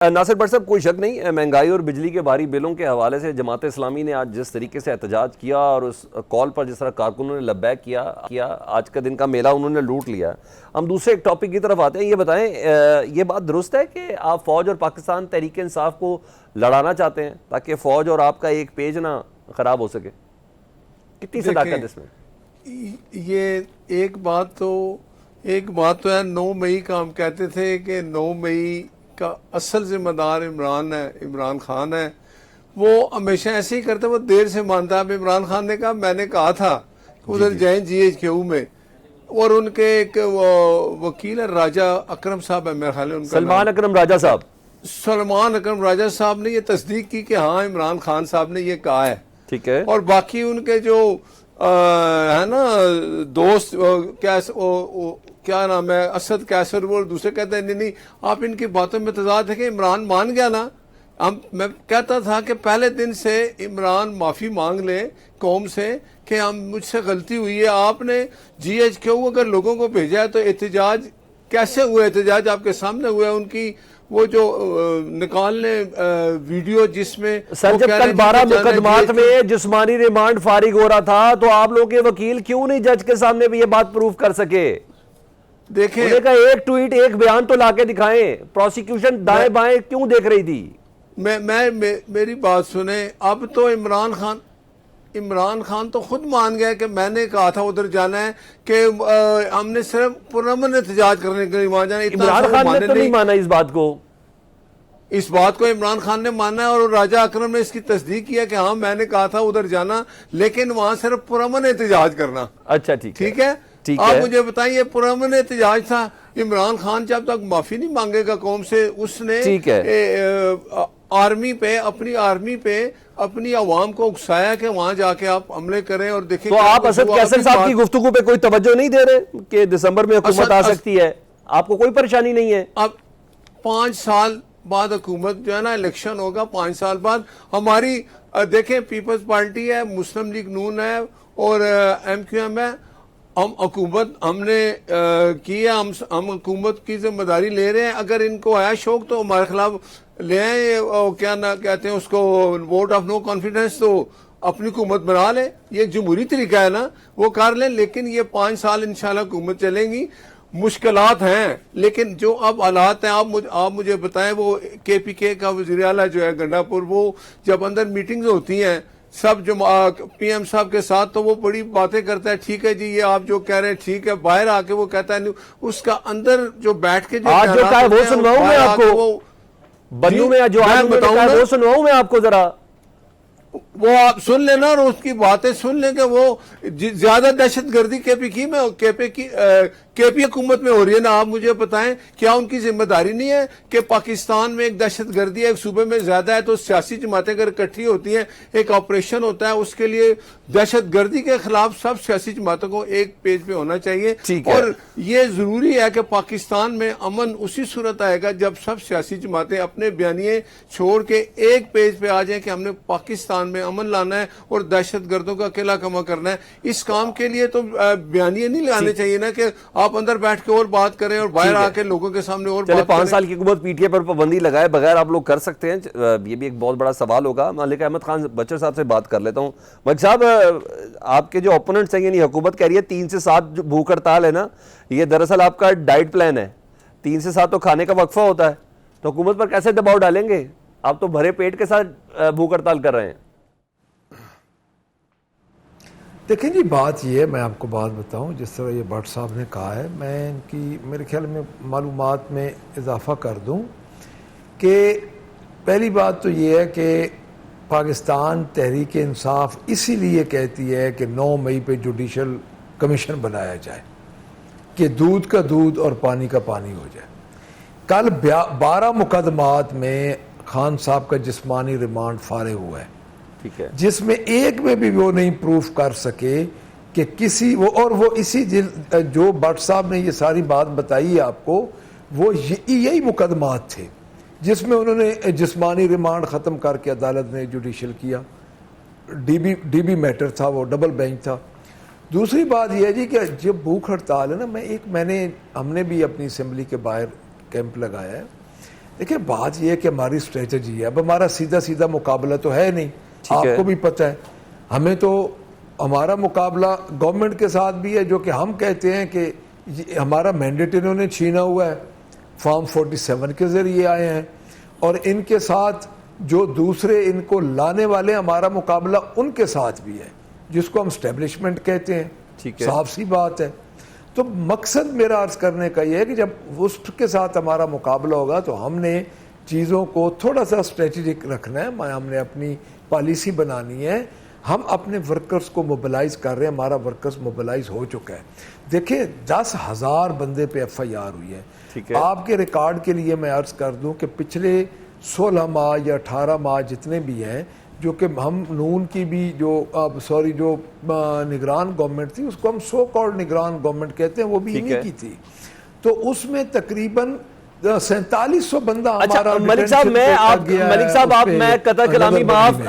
नासिर भट्ट साहब, कोई शक नहीं, महंगाई और बिजली के भारी बिलों के हवाले से जमात इस्लामी ने आज जिस तरीके से एहतजाज किया और उस कॉल पर जिस तरह कारकुनों ने लब्बैक किया आज का दिन का मेला उन्होंने लूट लिया। हम दूसरे एक टॉपिक की तरफ आते हैं। ये बताएं, ये बात दुरुस्त है कि आप फ़ौज और पाकिस्तान तहरीक इंसाफ को लड़ाना चाहते हैं ताकि फ़ौज और आपका एक पेज ना ख़राब हो सके? कितनी सदाकत इसमें? ये एक बात तो है, 9 मई का हम कहते थे कि 9 मई का असल जिम्मेदार इमरान खान है। वो हमेशा ऐसे ही करते, वो देर से मानता है। अब इमरान खान ने कहा, मैंने कहा था उधर जाएं GHQ में, और उनके एक वकील है राजा अकरम साहब है, मेरे ख्याल है उनका सलमान अकरम राजा साहब। सलमान अकरम राजा साहब ने ये तस्दीक की कि हाँ इमरान खान साहब ने ये कहा है। ठीक है। और बाकी उनके जो है ना दोस्त, क्या नाम है, असद कैसर, वो दूसरे कहते हैं नहीं आप इनकी बातों में तजाद है कि इमरान मान गया ना। मैं कहता था कि पहले दिन से इमरान माफ़ी मांग ले कौम से कि हम मुझसे गलती हुई है। आपने GHQ अगर लोगों को भेजा है तो एहतजाज कैसे हुआ? एहतजाज आपके सामने हुआ है। उनकी वो जो निकालने वीडियो जिसमें सर, जब कल 12 मुकदमात में जिस्मानी रिमांड फारिग हो रहा था तो आप लोगों के वकील क्यों नहीं जज के सामने भी ये बात प्रूव कर सके? देखें, एक ट्वीट, एक बयान तो लाके दिखाएं। प्रोसिक्यूशन दाएं बाएं क्यों देख रही थी? मेरी बात सुने। अब तो इमरान खान तो खुद मान गया कि मैंने कहा था उधर जाना है, कि हमने सिर्फ पुरअमन एहतजाज करने के लिए वहां जाना। इमरान खान ने तो नहीं माना इस बात को इमरान खान ने माना है, और राजा अकरम ने इसकी तस्दीक किया कि हाँ मैंने कहा था उधर जाना, लेकिन वहां सिर्फ पुरअमन एहतजाज करना। अच्छा, ठीक है। आप मुझे बताइए, पुरअमन एहतजाज था। इमरान खान जब तक माफी नहीं मांगेगा कौम से, उसने अपनी आर्मी पे अपनी आवाम को उकसाया कि वहां जाके आप हमले करें और देखें। तो आप असद कैसर साहब की गुफ्तगू पे कोई तवज्जो नहीं दे रहे कि दिसंबर में हुकूमत आ सकती है? आपको कोई परेशानी नहीं है? अब 5 साल बाद हुकूमत जो है ना, इलेक्शन होगा 5 साल बाद। हमारी देखें, पीपल्स पार्टी है, मुस्लिम लीग नून है और MQM है। हम हुकूमत हमने की है, हम हुकूमत की जिम्मेदारी ले रहे हैं। अगर इनको आया शौक तो हमारे खिलाफ ले आए, क्या ना कहते हैं उसको, वोट ऑफ नो कॉन्फिडेंस, तो अपनी हुकूमत बना ले। ये जमहूरी तरीका है ना, वो कर लें। लेकिन ये 5 साल इंशाल्लाह हुकूमत चलेंगी। मुश्किलात हैं, लेकिन जो अब हालात हैं, आप मुझे बताएं। वो KPK का वज़ीर आला जो है गंडापुर, वो जब अंदर मीटिंग्स होती हैं सब जो PM साहब के साथ, तो वो बड़ी बातें करता है। ठीक है जी, ये आप जो कह रहे हैं ठीक है। बाहर आके वो कहता है, उसका अंदर जो बैठ के जो आज जो कहा वो सुनवाऊं मैं आपको, बन्नू में जो आज बताऊं वो सुनवाऊं मैं आपको जरा। वो आप सुन लेना और उसकी बातें सुन लें कि वो ज्यादा दहशतगर्दी KP हुकूमत में हो रही है ना। आप मुझे बताएं, क्या उनकी जिम्मेदारी नहीं है कि पाकिस्तान में एक दहशतगर्दी है, एक सूबे में ज्यादा है तो सियासी जमातें अगर इकट्ठी होती हैं, एक ऑपरेशन होता है, उसके लिए दहशतगर्दी के खिलाफ सब सियासी जमातों को एक पेज पे होना चाहिए। और ये जरूरी है कि पाकिस्तान में अमन उसी सूरत आएगा जब सब सियासी जमातें अपने बयानिए छोड़ के एक पेज पे आ जाए कि हमने पाकिस्तान में अमन लाना है और दहशतगर्दों का अकेला कमा करना है। इस काम के लिए तो बयानिए नहीं लाने चाहिए ना कि आप अंदर बैठ के और बात करें और बाहर आके लोगों के सामने और बात 5 साल की हुकूमत PTA पर पाबंदी लगाए बगैर आप लोग कर सकते हैं? ये भी एक बहुत बड़ा सवाल होगा। मलिक अहमद खान बच्चर साहब से बात कर लेता हूँ। मलिक साहब, आपके जो ओपोनेंट्स हैं, यानी हुकूमत कह रही है 3 से 7 जो भूख हड़ताल है ना, ये दरअसल आपका डाइट प्लान है। 3 से 7 तो खाने का वक्फा होता है, तो हुकूमत पर कैसे दबाव डालेंगे? आप तो भरे पेट के साथ भूख हड़ताल कर रहे हैं। देखें जी, बात ये है, मैं आपको बात बताऊं, जिस तरह ये भट्ट साहब ने कहा है, मैं इनकी मेरे ख्याल में मालूमात में इजाफा कर दूं कि पहली बात तो ये है कि पाकिस्तान तहरीक इंसाफ इसीलिए कहती है कि 9 मई पे जुडिशल कमीशन बनाया जाए कि दूध का दूध और पानी का पानी हो जाए। कल 12 मुकदमात में खान साहब का जिस्मानी रिमांड फारिग हुआ है, ठीक है, जिसमें एक में भी वो नहीं प्रूफ कर सके कि किसी वो इसी जो भट्ट साहब ने ये सारी बात बताई है आपको, वो यही मुकदमात थे जिसमें उन्होंने जिस्मानी रिमांड ख़त्म करके अदालत ने जुडिशल किया। DB मैटर था, वो डबल बेंच था। दूसरी बात यह है जी कि जब भूख हड़ताल है ना, हमने भी अपनी असेंबली के बाहर कैंप लगाया है, देखिए बात यह है कि हमारी स्ट्रेटजी है, अब हमारा सीधा सीधा मुकाबला तो है नहीं, ठीक है। आपको भी पता है। हमें तो हमारा मुकाबला गवर्नमेंट के साथ भी है, जो कि हम कहते हैं कि हमारा मैंडेट इन्होंने छीना हुआ है, फॉर्म 47 के जरिए आए हैं, और इनके साथ जो दूसरे इनको लाने वाले, हमारा मुकाबला उनके साथ भी है, जिसको हम स्टैब्लिशमेंट कहते हैं। ठीक है। साफ सी बात है। तो मकसद मेरा अर्ज करने का यह है कि जब उसके साथ हमारा मुकाबला होगा तो हमने चीज़ों को थोड़ा सा स्ट्रेटेजिक रखना है, हमने अपनी पॉलिसी बनानी है। हम अपने वर्कर्स को मोबिलाइज कर रहे हैं, हमारा वर्कर्स मोबिलाइज हो चुका है। देखिए 10,000 बंदे पे FIR हुई है। ठीक है। आपके रिकॉर्ड के लिए मैं अर्ज कर दूं कि पिछले 16 माह या 18 माह जितने भी हैं, जो कि हम नून की भी जो जो निगरान गवर्नमेंट थी, उसको हम सो कॉल्ड निगरान गवर्नमेंट कहते हैं, वो भी ठीक इन्हीं है। की थी। तो उसमें तकरीबन 4700 बंदा अच्छा हमारा मलिक साहब, detention पे मैं आ आप गया है, मलिक साहब उस आप पे मैं कतई कलामी नजरबंदी माफ में।